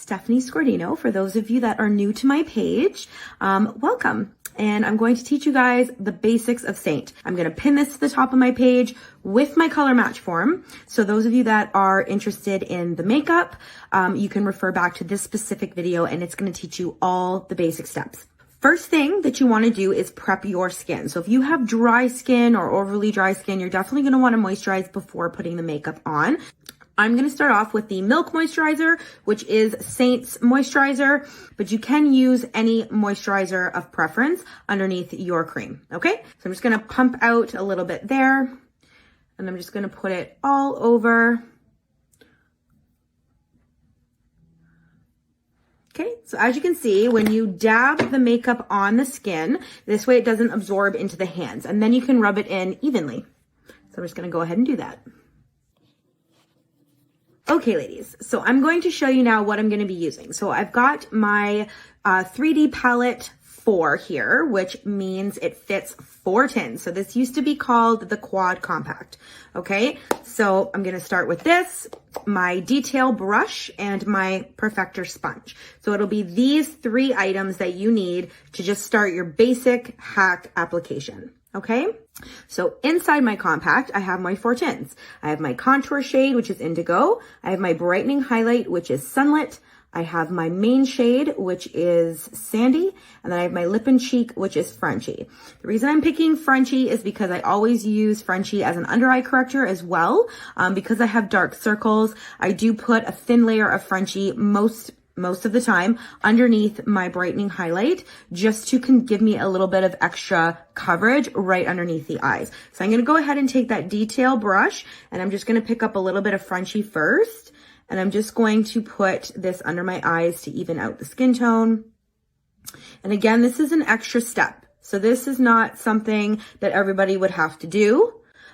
Stephanie Scordino. For those of you that are new to my page, welcome. And I'm going to teach you guys the basics of Seint. I'm going to pin this to the top of my page with my color match form. So those of you that are interested in the makeup, you can refer back to this specific video and it's going to teach you all the basic steps. First thing that you want to do is prep your skin. So if you have dry skin or overly dry skin, you're definitely going to want to moisturize before putting the makeup on. I'm going to start off with the Milk Moisturizer, which is Seint's moisturizer, but you can use any moisturizer of preference underneath your cream, okay? So I'm just going to pump out a little bit there, and I'm just going to put it all over. Okay, so as you can see, when you dab the makeup on the skin, this way it doesn't absorb into the hands, and then you can rub it in evenly. So I'm just going to go ahead and do that. Okay, ladies, so I'm going to show you now what I'm going to be using. So I've got my 3D palette 4 here, which means it fits 4 tins. So this used to be called the Quad Compact. Okay, so I'm going to start with this, my detail brush, and my Perfector sponge. So it'll be these 3 items that you need to just start your basic hack application. Okay, so inside my compact, I have my 4 tints. I have my contour shade, which is Indigo. I have my brightening highlight, which is Sunlit. I have my main shade, which is Sandy. And then I have my lip and cheek, which is Frenchy. The reason I'm picking Frenchy is because I always use Frenchy as an under eye corrector as well. Because I have dark circles, I do put a thin layer of Frenchy most of the time underneath my brightening highlight, just to give me a little bit of extra coverage right underneath the eyes. So I'm going to go ahead and take that detail brush, and I'm just going to pick up a little bit of Frenchy first, and I'm just going to put this under my eyes to even out the skin tone. And again, this is an extra step, so this is not something that everybody would have to do.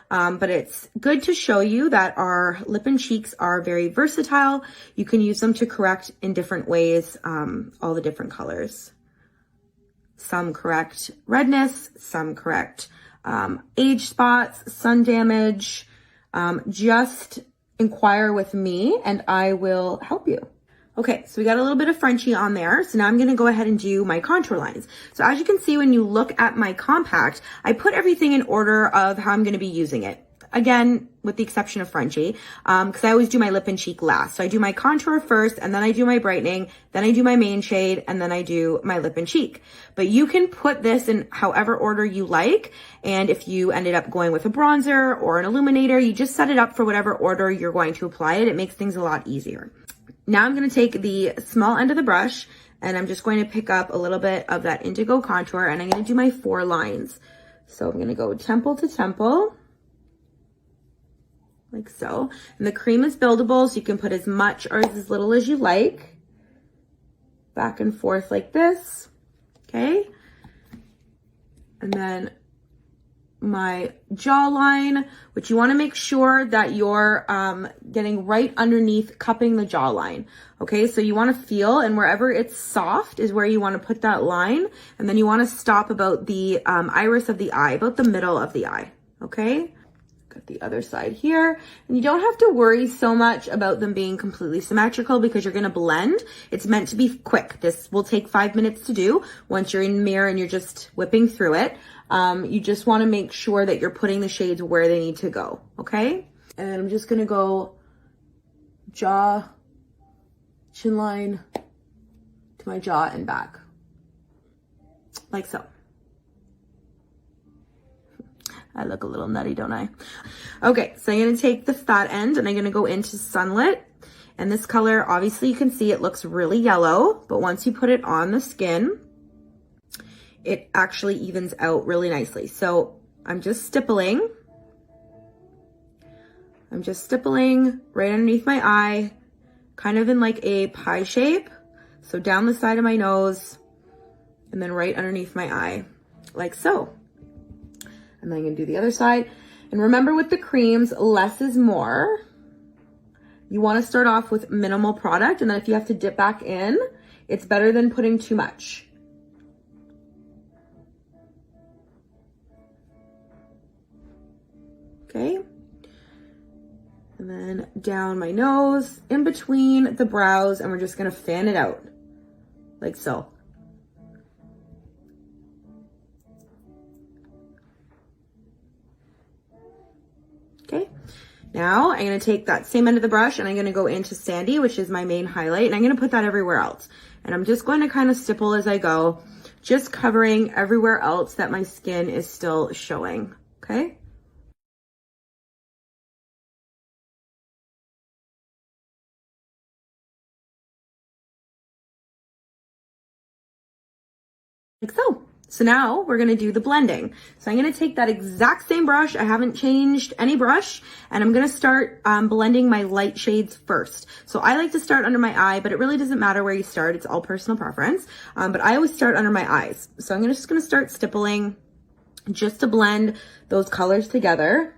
But it's good to show you that our lip and cheeks are very versatile. You can use them to correct in different ways, all the different colors. Some correct redness, some correct age spots, sun damage. Just inquire with me and I will help you. Okay, so we got a little bit of Frenchy on there. So now I'm going to go ahead and do my contour lines. So as you can see, when you look at my compact, I put everything in order of how I'm going to be using it. Again, with the exception of Frenchy, because I always do my lip and cheek last. So I do my contour first, and then I do my brightening, then I do my main shade, and then I do my lip and cheek. But you can put this in however order you like. And if you ended up going with a bronzer or an illuminator, you just set it up for whatever order you're going to apply it. It makes things a lot easier. Now I'm going to take the small end of the brush and I'm just going to pick up a little bit of that indigo contour and I'm going to do my 4 lines. So I'm going to go temple to temple, like so. And the cream is buildable, so you can put as much or as little as you like. Back and forth like this, okay? And then my jawline, which you want to make sure that you're getting right underneath, cupping the jawline. Okay, so you want to feel, and wherever it's soft is where you want to put that line, and then you want to stop about the iris of the eye, about the middle of the eye. Okay, got the other side here, and you don't have to worry so much about them being completely symmetrical because you're going to blend. It's meant to be quick. This will take 5 minutes to do once you're in the mirror and you're just whipping through it. You just want to make sure that you're putting the shades where they need to go, okay? And I'm just going to go jaw, chin line to my jaw and back, like so. I look a little nutty, don't I? Okay, so I'm going to take the fat end and I'm going to go into Sunlit. And this color, obviously you can see it looks really yellow, but once you put it on the skin, it actually evens out really nicely. So I'm just stippling. Right underneath my eye, kind of in like a pie shape. So down the side of my nose and then right underneath my eye, like so. And then I'm gonna do the other side. And remember with the creams, less is more. You wanna start off with minimal product, and then if you have to dip back in, it's better than putting too much. Okay. And then down my nose, in between the brows, and we're just gonna fan it out, like so. Okay, now I'm gonna take that same end of the brush and I'm gonna go into Sandy, which is my main highlight, and I'm gonna put that everywhere else. And I'm just going to kind of stipple as I go, just covering everywhere else that my skin is still showing, okay? Like so. So now we're gonna do the blending. So I'm gonna take that exact same brush, I haven't changed any brush, and I'm gonna start blending my light shades first. So I like to start under my eye, but it really doesn't matter where you start, it's all personal preference. But I always start under my eyes. So I'm just gonna start stippling just to blend those colors together.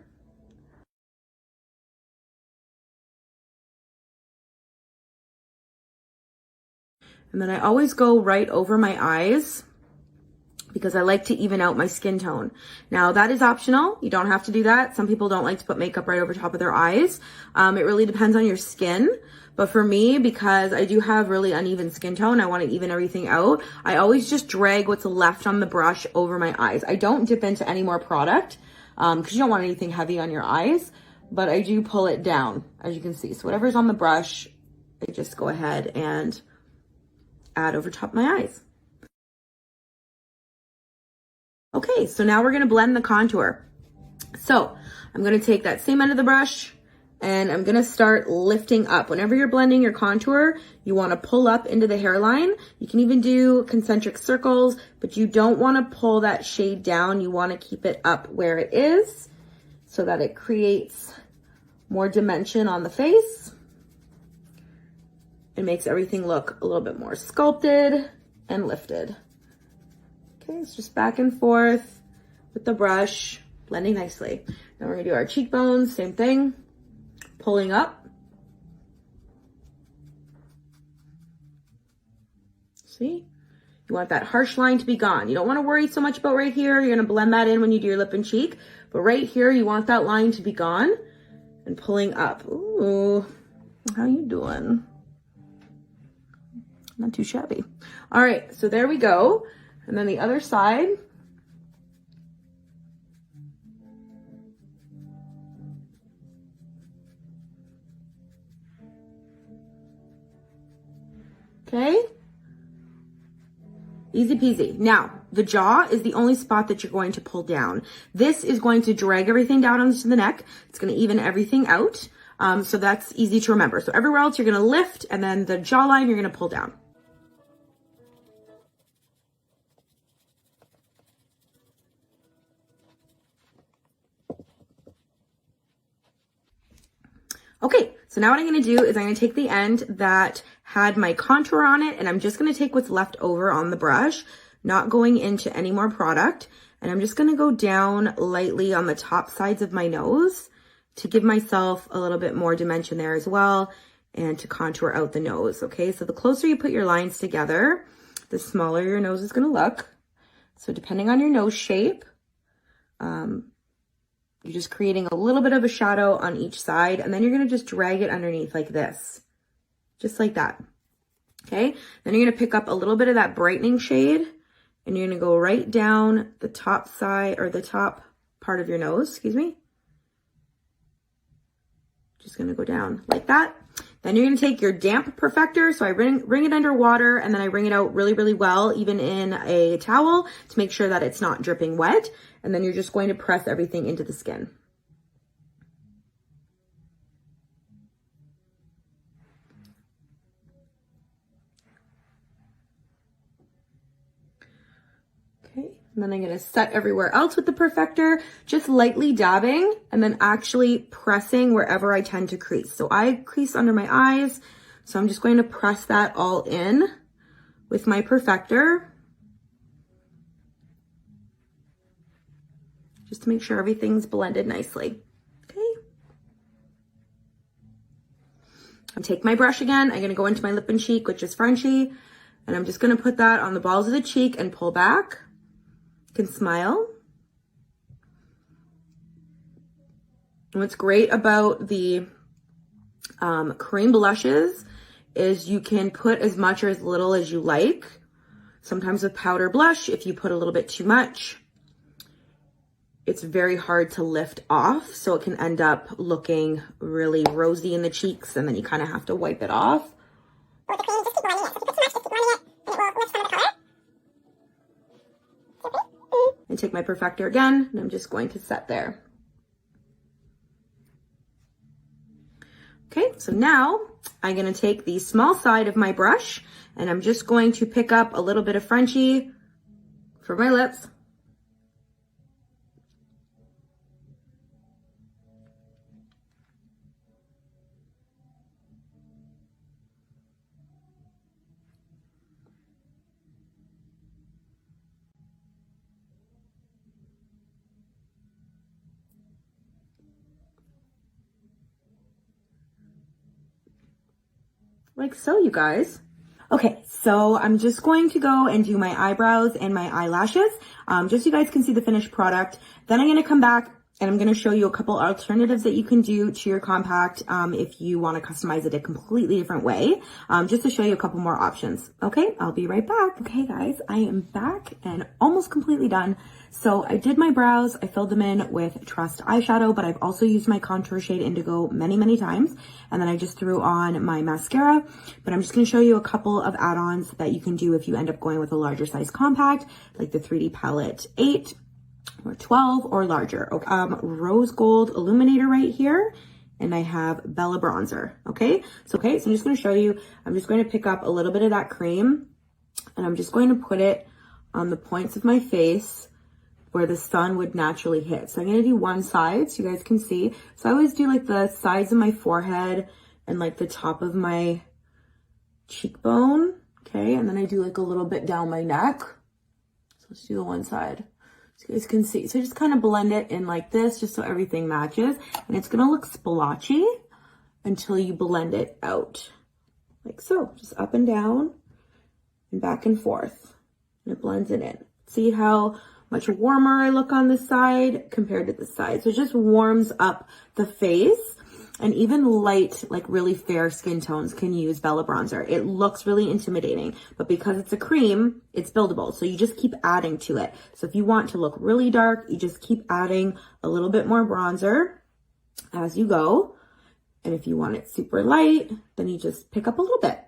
And then I always go right over my eyes, because I like to even out my skin tone. Now that is optional. You don't have to do that. Some people don't like to put makeup right over top of their eyes. It really depends on your skin. But for me, because I do have really uneven skin tone, I want to even everything out. I always just drag what's left on the brush over my eyes. I don't dip into any more product because you don't want anything heavy on your eyes, but I do pull it down, as you can see. So whatever's on the brush, I just go ahead and add over top of my eyes. Okay, so now we're gonna blend the contour. So I'm gonna take that same end of the brush and I'm gonna start lifting up. Whenever you're blending your contour, you wanna pull up into the hairline. You can even do concentric circles, but you don't wanna pull that shade down. You wanna keep it up where it is so that it creates more dimension on the face. It makes everything look a little bit more sculpted and lifted. Okay, it's just back and forth with the brush, blending nicely. Now we're gonna do our cheekbones, same thing, pulling up. See? You want that harsh line to be gone. You don't wanna worry so much about right here. You're gonna blend that in when you do your lip and cheek. But right here, you want that line to be gone and pulling up. Ooh, how you doing? Not too shabby. All right, so there we go. And then the other side. Okay. Easy peasy. Now, the jaw is the only spot that you're going to pull down. This is going to drag everything down onto the neck. It's going to even everything out. So that's easy to remember. So everywhere else you're going to lift, and then the jawline you're going to pull down. Okay, so now what I'm gonna do is I'm gonna take the end that had my contour on it, and I'm just gonna take what's left over on the brush, not going into any more product, and I'm just gonna go down lightly on the top sides of my nose to give myself a little bit more dimension there as well, and to contour out the nose, okay? So the closer you put your lines together, the smaller your nose is gonna look. So depending on your nose shape, you're just creating a little bit of a shadow on each side, and then you're gonna just drag it underneath like this, just like that, okay? Then you're gonna pick up a little bit of that brightening shade, and you're gonna go right down the top side, or the top part of your nose, excuse me. Just gonna go down like that. Then you're gonna take your damp perfector, so I wring it under water, and then I wring it out really, really well, even in a towel, to make sure that it's not dripping wet. And then you're just going to press everything into the skin. Okay, and then I'm gonna set everywhere else with the perfector, just lightly dabbing, and then actually pressing wherever I tend to crease. So I crease under my eyes, so I'm just going to press that all in with my perfector, just to make sure everything's blended nicely, okay? I'll take my brush again. I'm gonna go into my lip and cheek, which is Frenchy, and I'm just gonna put that on the balls of the cheek and pull back. You can smile. And what's great about the Cream blushes is you can put as much or as little as you like. Sometimes with powder blush, if you put a little bit too much, it's very hard to lift off. So it can end up looking really rosy in the cheeks, and then you kind of have to wipe it off. Or the cream, just keep blending it. So if you put too much, just keep blending it, and it will lift some of the color. And take my perfector again, and I'm just going to set there. Okay, so now I'm gonna take the small side of my brush, and I'm just going to pick up a little bit of Frenchie for my lips. Like so, you guys. Okay, so I'm just going to go and do my eyebrows and my eyelashes, just so you guys can see the finished product. Then I'm going to come back and I'm going to show you a couple alternatives that you can do to your compact if you want to customize it a completely different way, just to show you a couple more options. Okay, I'll be right back. Okay, guys, I am back and almost completely done. So I did my brows, I filled them in with Trust eyeshadow, but I've also used my contour shade Indigo many, many times. And then I just threw on my mascara, but I'm just going to show you a couple of add-ons that you can do if you end up going with a larger size compact, like the 3D palette 8 or 12 or larger. Okay. Rose gold illuminator right here. And I have Bella bronzer. Okay. So I'm just going to show you, I'm just going to pick up a little bit of that cream and I'm just going to put it on the points of my face where the sun would naturally hit. So I'm going to do one side so you guys can see. So I always do like the sides of my forehead and like the top of my cheekbone. Okay. And then I do like a little bit down my neck. So let's do the one side so you guys can see. So just kind of blend it in like this, just so everything matches. And it's going to look splotchy until you blend it out. Like so, just up and down and back and forth. And it blends it in. See how much warmer I look on this side compared to this side. So it just warms up the face, and even light, like really fair skin tones can use Bella bronzer. It looks really intimidating, but because it's a cream, it's buildable. So you just keep adding to it. So if you want to look really dark, you just keep adding a little bit more bronzer as you go. And if you want it super light, then you just pick up a little bit.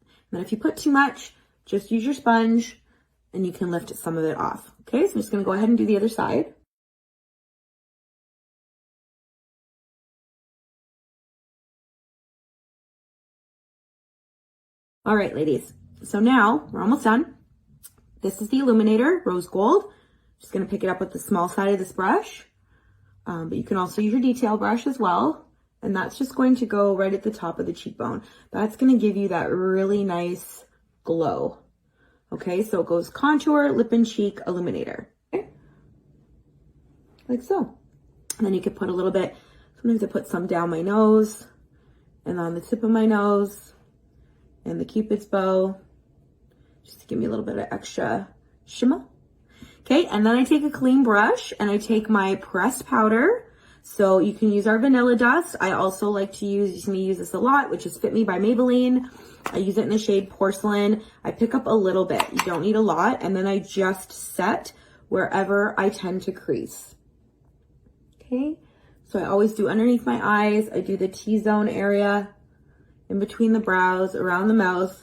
And then if you put too much, just use your sponge and you can lift some of it off. Okay, so I'm just gonna go ahead and do the other side. All right, ladies. So now we're almost done. This is the illuminator, rose gold. Just gonna pick it up with the small side of this brush. But you can also use your detail brush as well. And that's just going to go right at the top of the cheekbone. That's gonna give you that really nice glow. Okay, so it goes contour, lip and cheek, illuminator. Okay? Like so. And then you could put a little bit, sometimes I put some down my nose and on the tip of my nose and the Cupid's bow, just to give me a little bit of extra shimmer. Okay, and then I take a clean brush and I take my pressed powder. So you can use our vanilla dust. I also like to use this a lot, which is Fit Me by Maybelline. I use it in the shade Porcelain. I pick up a little bit. You don't need a lot. And then I just set wherever I tend to crease. Okay. So I always do underneath my eyes. I do the T-zone area, in between the brows, around the mouth,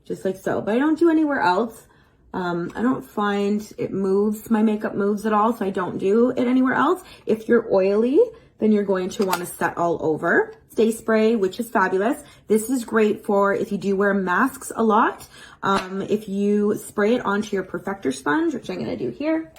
just like so. But I don't do anywhere else. I don't find it moves, my makeup moves at all, so I don't do it anywhere else. If you're oily, then you're going to want to set all over. Stay spray, which is fabulous. This is great for if you do wear masks a lot. If you spray it onto your perfector sponge, which I'm going to do here.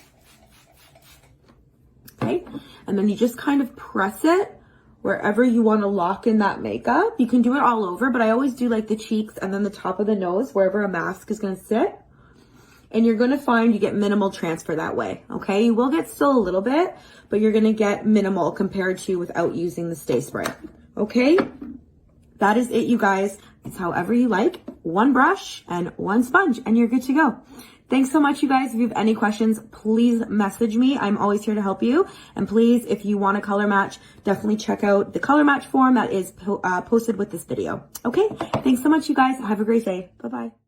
Okay. And then you just kind of press it wherever you want to lock in that makeup. You can do it all over, but I always do like the cheeks and then the top of the nose, wherever a mask is going to sit. And you're going to find you get minimal transfer that way, okay? You will get still a little bit, but you're going to get minimal compared to without using the Stay Spray, okay? That is it, you guys. It's however you like. One brush and one sponge, and you're good to go. Thanks so much, you guys. If you have any questions, please message me. I'm always here to help you. And please, if you want a color match, definitely check out the color match form that is posted with this video. Okay? Thanks so much, you guys. Have a great day. Bye-bye.